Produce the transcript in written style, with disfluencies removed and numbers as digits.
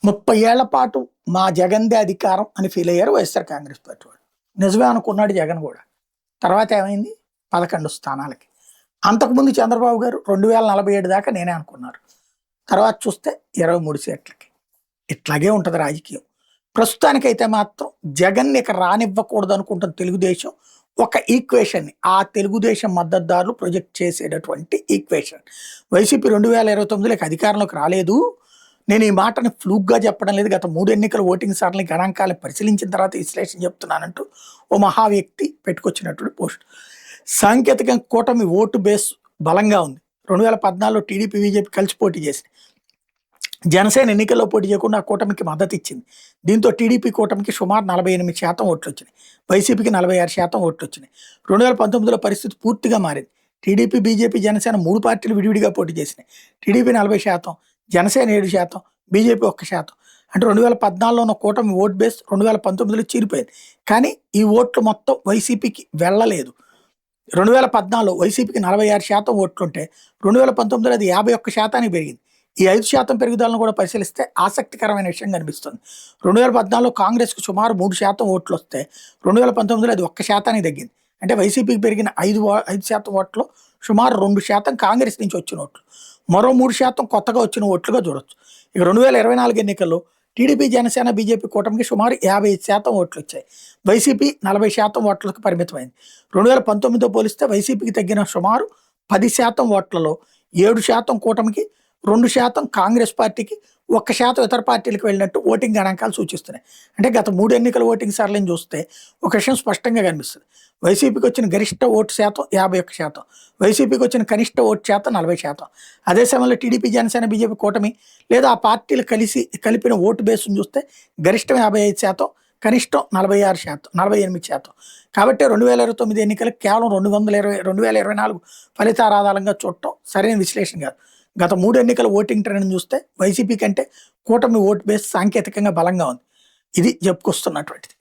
30 ఏళ్ల పాటు మా జగన్‌దే అధికారం అని ఫీల్ అయ్యారు వైఎస్ఆర్ కాంగ్రెస్ పార్టీ వాళ్ళు. నిజమే అనుకున్నాడు జగన్ గూడా. తర్వాత ఏమైంది? 11 స్థానాలకి. అంతకుముందు చంద్రబాబు గారు 2047 దాకా నేనే అనుకున్నారు. తర్వాత చూస్తే 23 సీట్లకి. ఇట్లాగే ఉంటది రాజకీయం. ప్రస్తుతానికైతే మాత్రం జగన్‌ని ఇక రానివ్వకూడదు అనుకుంటున్న తెలుగుదేశం ఒక ఈక్వేషన్‌ని ఆ తెలుగుదేశం మద్దతుదారులు ప్రొజెక్ట్ చేసేటటువంటి ఈక్వేషన్. వైసీపీ 2029లోకి అధికారంలోకి రాలేదు. నేను ఈ మాటని ఫ్లూక్‌గా చెప్పడం లేదు. గత 3 ఎన్నికల ఓటింగ్ సరళి గణాంకాలను పరిశీలించిన తర్వాత విశ్లేషణ చెప్తున్నానంటూ ఓ మహా వ్యక్తి పెట్టుకొచ్చినటువంటి పోస్ట్. సాంకేతికంగా కూటమి ఓటు బేస్ బలంగా ఉంది. 2014లో టీడీపీ, బీజేపీ కలిసి పోటీ చేసింది. జనసేన ఎన్నికల్లో పోటీ చేయకుండా ఆ కూటమికి మద్దతు ఇచ్చింది. దీంతో టీడీపీ కూటమికి సుమారు 48% ఓట్లు వచ్చినాయి. వైసీపీకి 46% ఓట్లు వచ్చినాయి. 2019లో పరిస్థితి పూర్తిగా మారింది. టీడీపీ, బీజేపీ, జనసేన 3 పార్టీలు విడివిడిగా పోటీ చేసినాయి. TDP 40%, Janasena 7%, BJP 1%. అంటే 2014లో ఉన్న కూటమి ఓట్ బేస్ 2019లో చీలిపోయింది. కానీ ఈ ఓట్లు మొత్తం వైసీపీకి వెళ్ళలేదు. 2014లో వైసీపీకి 46% ఓట్లుంటే 2019లో అది 51%కి పెరిగింది. ఈ 5% పెరుగుదలను కూడా పరిశీలిస్తే ఆసక్తికరమైన విషయం కనిపిస్తుంది. 2014లో కాంగ్రెస్కు సుమారు 3% ఓట్లు వస్తే 2019లో అది 1%కి తగ్గింది. అంటే వైసీపీకి పెరిగిన 5% ఓట్లు సుమారు 2% కాంగ్రెస్ నుంచి వచ్చిన ఓట్లు, మరో 3% కొత్తగా వచ్చిన ఓట్లుగా చూడొచ్చు. ఇక 2024 ఎన్నికల్లో టీడీపీ, జనసేన, బీజేపీ కూటమికి సుమారు 55% ఓట్లు వచ్చాయి. వైసీపీ 40% ఓట్లకు పరిమితమైంది. 2019తో పోలిస్తే వైసీపీకి తగ్గిన సుమారు 10% ఓట్లలో 7% కూటమికి, 2% కాంగ్రెస్ పార్టీకి, 1% ఇతర పార్టీలకు వెళ్ళినట్టు ఓటింగ్ గణాంకాలు సూచిస్తున్నాయి. అంటే గత 3 ఎన్నికల ఓటింగ్ సరళిని చూస్తే ఒక విషయం స్పష్టంగా కనిపిస్తుంది. వైసీపీకి వచ్చిన గరిష్ట ఓటు శాతం 51%, వైసీపీకి వచ్చిన కనిష్ట ఓటు శాతం 40%. అదే సమయంలో టీడీపీ, జనసేన, బీజేపీ కూటమి లేదా ఆ పార్టీలు కలిపిన ఓటు బేస్ను చూస్తే గరిష్టం 55%, కనిష్టం 48%. కాబట్టి 2029 ఎన్నికలకు కేవలం 2024 ఫలితాల ఆధారంగా చూడటం సరైన విశ్లేషణ కాదు. గత 3 ఎన్నికల ఓటింగ్ ట్రెండ్ని చూస్తే వైసీపీ కంటే కూటమి ఓటు బేస్ సాంకేతికంగా బలంగా ఉంది. ఇది చెప్పుకొస్తున్నటువంటిది.